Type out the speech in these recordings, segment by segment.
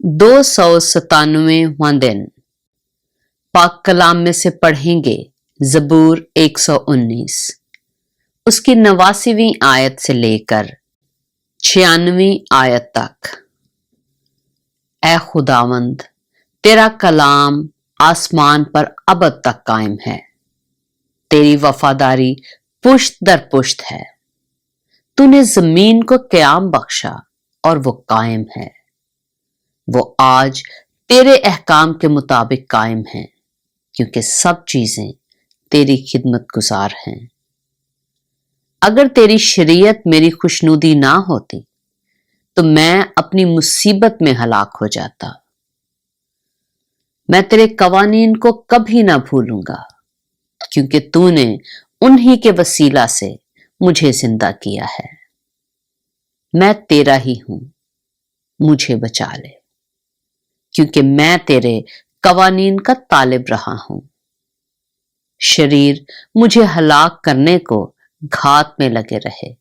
297वां दिन पाक कलाम में से पढ़ेंगे ज़बूर 119 उसकी 89वीं आयत से लेकर 96वीं आयत तक। ऐ खुदावंद, तेरा कलाम आसमान पर अबद तक कायम है, तेरी वफादारी पुश्त दर पुश्त है। तूने जमीन को क़याम बख्शा और वो कायम है। वो आज तेरे अहकाम के मुताबिक कायम है, क्योंकि सब चीजें तेरी खिदमत गुजार हैं। अगर तेरी शरीयत मेरी खुशनुदी ना होती तो मैं अपनी मुसीबत में हलाक हो जाता। मैं तेरे कवानीन को कभी ना भूलूंगा, क्योंकि तूने उन्हीं के वसीला से मुझे जिंदा किया है। मैं तेरा ही हूं, मुझे बचा ले, क्योंकि मैं तेरे कवानीन का तालिब रहा हूं। शरीर मुझे हलाक करने को घात में लगे रहे,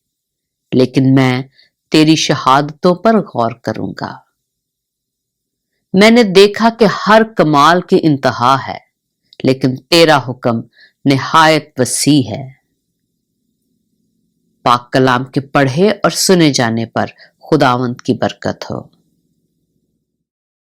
लेकिन मैं तेरी शहादतों पर गौर करूंगा। मैंने देखा कि हर कमाल की इंतहा है, लेकिन तेरा हुक्म निहायत वसी है। पाक कलाम के पढ़े और सुने जाने पर खुदावंद की बरकत हो।